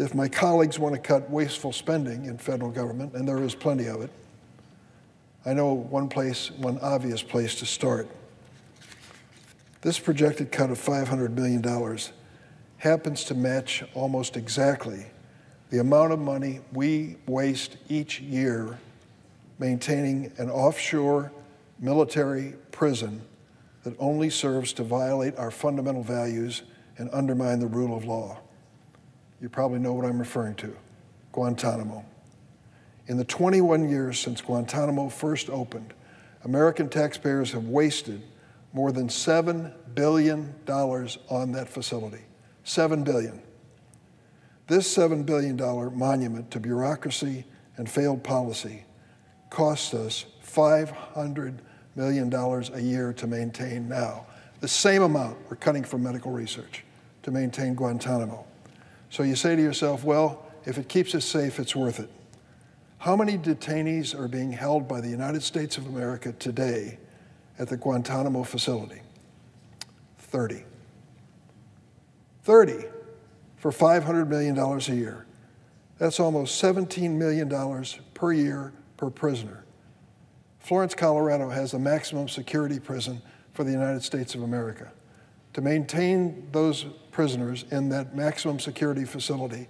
If my colleagues want to cut wasteful spending in federal government, and there is plenty of it, I know one obvious place to start. This projected cut of $500 million happens to match almost exactly the amount of money we waste each year maintaining an offshore military prison that only serves to violate our fundamental values and undermine the rule of law. You probably know what I'm referring to, Guantanamo. In the 21 years since Guantanamo first opened, American taxpayers have wasted more than $7 billion on that facility. $7 billion. This $7 billion monument to bureaucracy and failed policy costs us $500 million a year to maintain now. The same amount we're cutting from medical research to maintain Guantanamo. So you say to yourself, well, if it keeps us safe, it's worth it. How many detainees are being held by the United States of America today at the Guantanamo facility? 30. 30 for $500 million a year. That's almost $17 million per year per prisoner. Florence, Colorado has the maximum security prison for the United States of America. To maintain those prisoners in that maximum security facility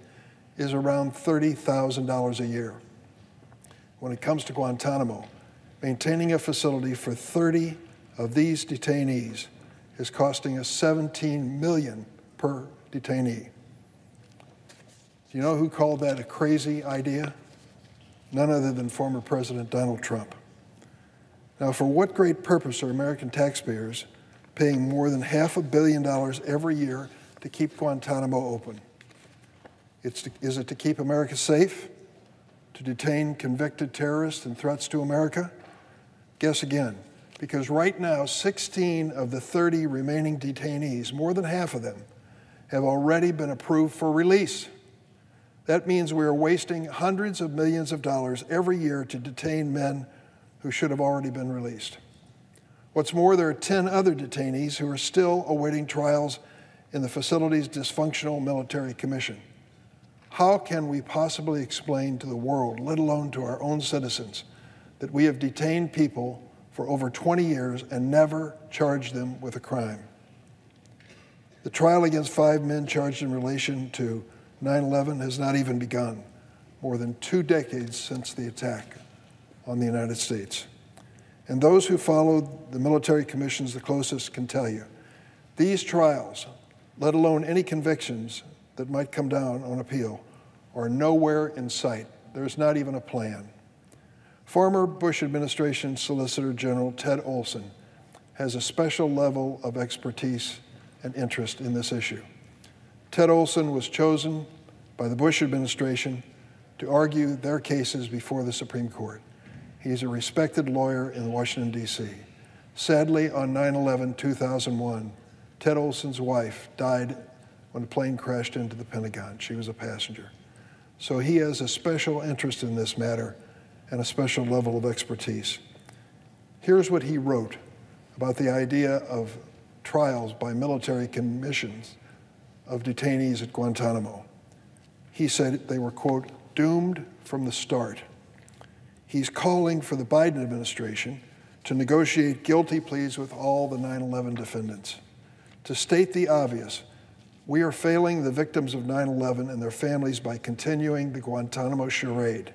is around $30,000 a year. When it comes to Guantanamo, maintaining a facility for 30 of these detainees is costing us $17 million per detainee. Do you know who called that a crazy idea? None other than former President Donald Trump. Now, for what great purpose are American taxpayers paying more than $500 million every year to keep Guantanamo open? Is it to keep America safe? To detain convicted terrorists and threats to America? Guess again, because right now, 16 of the 30 remaining detainees, more than half of them, have already been approved for release. That means we are wasting hundreds of millions of dollars every year to detain men who should have already been released. What's more, there are 10 other detainees who are still awaiting trials in the facility's dysfunctional military commission. How can we possibly explain to the world, let alone to our own citizens, that we have detained people for over 20 years and never charged them with a crime? The trial against 5 men charged in relation to 9/11 has not even begun, more than 2 decades since the attack on the United States. And those who followed the military commissions the closest can tell you, these trials, let alone any convictions that might come down on appeal, are nowhere in sight. There's not even a plan. Former Bush administration Solicitor General Ted Olson has a special level of expertise and interest in this issue. Ted Olson was chosen by the Bush administration to argue their cases before the Supreme Court. He's a respected lawyer in Washington, D.C. Sadly, on 9/11/2001, Ted Olson's wife died when a plane crashed into the Pentagon. She was a passenger. So he has a special interest in this matter and a special level of expertise. Here's what he wrote about the idea of trials by military commissions of detainees at Guantanamo. He said they were, quote, doomed from the start. He's calling for the Biden administration to negotiate guilty pleas with all the 9/11 defendants. To state the obvious, we are failing the victims of 9/11 and their families by continuing the Guantanamo charade.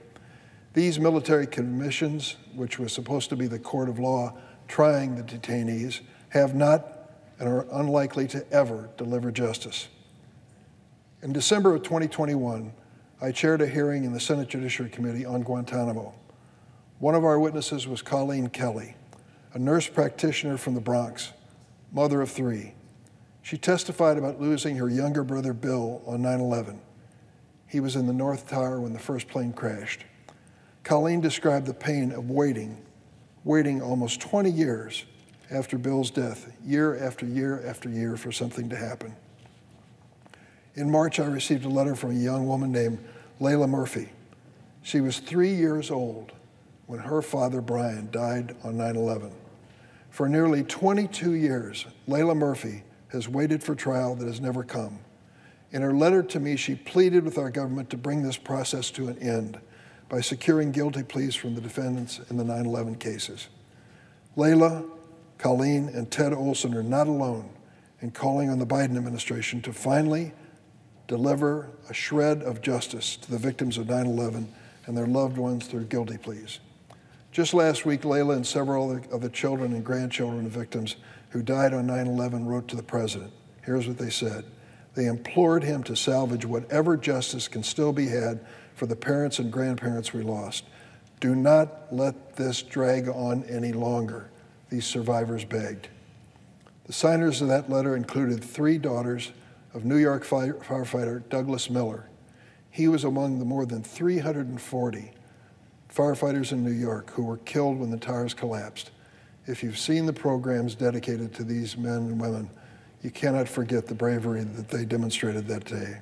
These military commissions, which was supposed to be the court of law trying the detainees, have not and are unlikely to ever deliver justice. In December of 2021, I chaired a hearing in the Senate Judiciary Committee on Guantanamo. One of our witnesses was Colleen Kelly, a nurse practitioner from the Bronx, mother of 3. She testified about losing her younger brother Bill on 9/11. He was in the North Tower when the first plane crashed. Colleen described the pain of waiting almost 20 years after Bill's death, year after year after year, for something to happen. In March, I received a letter from a young woman named Layla Murphy. She was 3 years old when her father, Brian, died on 9/11. For nearly 22 years, Layla Murphy has waited for trial that has never come. In her letter to me, she pleaded with our government to bring this process to an end by securing guilty pleas from the defendants in the 9/11 cases. Layla, Colleen, and Ted Olson are not alone in calling on the Biden administration to finally deliver a shred of justice to the victims of 9/11 and their loved ones through guilty pleas. Just last week, Layla and several of the children and grandchildren of victims who died on 9/11 wrote to the president. Here's what they said. They implored him to salvage whatever justice can still be had for the parents and grandparents we lost. Do not let this drag on any longer, these survivors begged. The signers of that letter included 3 daughters of New York firefighter Douglas Miller. He was among the more than 340 firefighters in New York who were killed when the towers collapsed. If you've seen the programs dedicated to these men and women, you cannot forget the bravery that they demonstrated that day.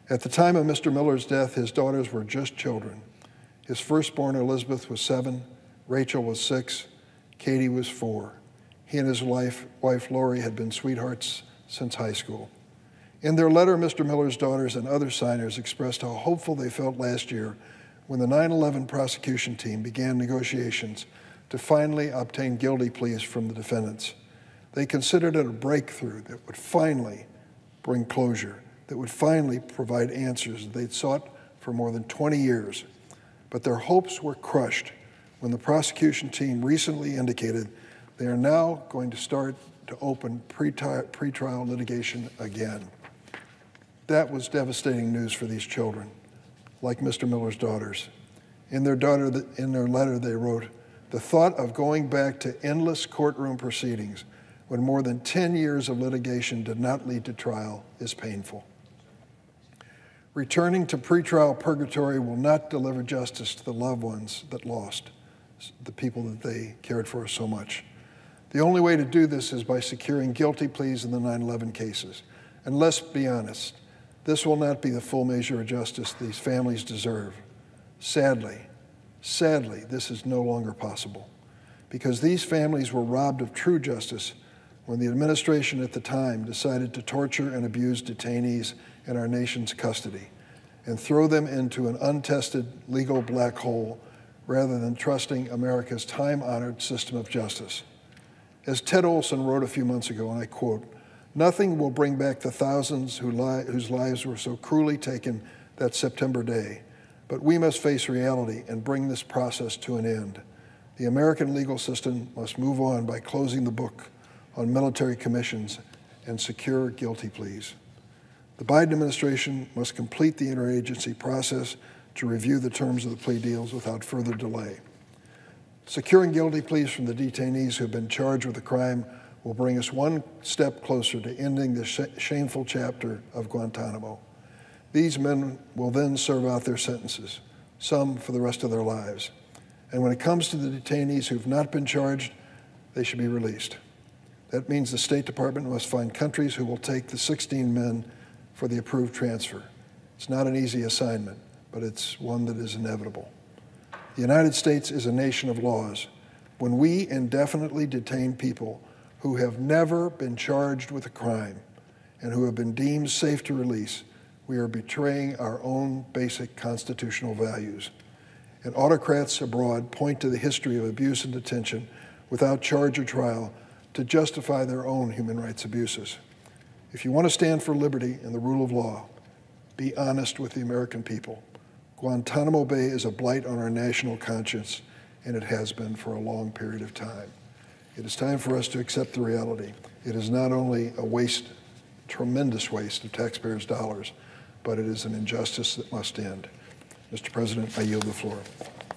At the time of Mr. Miller's death, his daughters were just children. His firstborn, Elizabeth, was 7, Rachel was 6, Katie was 4. He and his wife Lori, had been sweethearts since high school. In their letter, Mr. Miller's daughters and other signers expressed how hopeful they felt last year when the 9/11 prosecution team began negotiations to finally obtain guilty pleas from the defendants. They considered it a breakthrough that would finally bring closure, that would finally provide answers they'd sought for more than 20 years. But their hopes were crushed when the prosecution team recently indicated they are now going to start to open pretrial litigation again. That was devastating news for these children, like Mr. Miller's daughters. In their letter, they wrote, "The thought of going back to endless courtroom proceedings when more than 10 years of litigation did not lead to trial is painful. Returning to pretrial purgatory will not deliver justice to the loved ones that lost, the people that they cared for so much. The only way to do this is by securing guilty pleas in the 9/11 cases. And let's be honest, this will not be the full measure of justice these families deserve. Sadly, this is no longer possible because these families were robbed of true justice when the administration at the time decided to torture and abuse detainees in our nation's custody and throw them into an untested legal black hole rather than trusting America's time-honored system of justice. As Ted Olson wrote a few months ago, and I quote, "Nothing will bring back the thousands whose lives were so cruelly taken that September day, but we must face reality and bring this process to an end. The American legal system must move on by closing the book on military commissions and secure guilty pleas. The Biden administration must complete the interagency process to review the terms of the plea deals without further delay. Securing guilty pleas from the detainees who have been charged with a crime will bring us one step closer to ending the shameful chapter of Guantanamo. These men will then serve out their sentences, some for the rest of their lives. And when it comes to the detainees who've not been charged, they should be released. That means the State Department must find countries who will take the 16 men for the approved transfer. It's not an easy assignment, but it's one that is inevitable. The United States is a nation of laws. When we indefinitely detain people who have never been charged with a crime and who have been deemed safe to release, we are betraying our own basic constitutional values. And autocrats abroad point to the history of abuse and detention without charge or trial to justify their own human rights abuses. If you want to stand for liberty and the rule of law, be honest with the American people. Guantanamo Bay is a blight on our national conscience, and it has been for a long period of time. It is time for us to accept the reality. It is not only a waste, tremendous waste of taxpayers' dollars, but it is an injustice that must end. Mr. President, I yield the floor.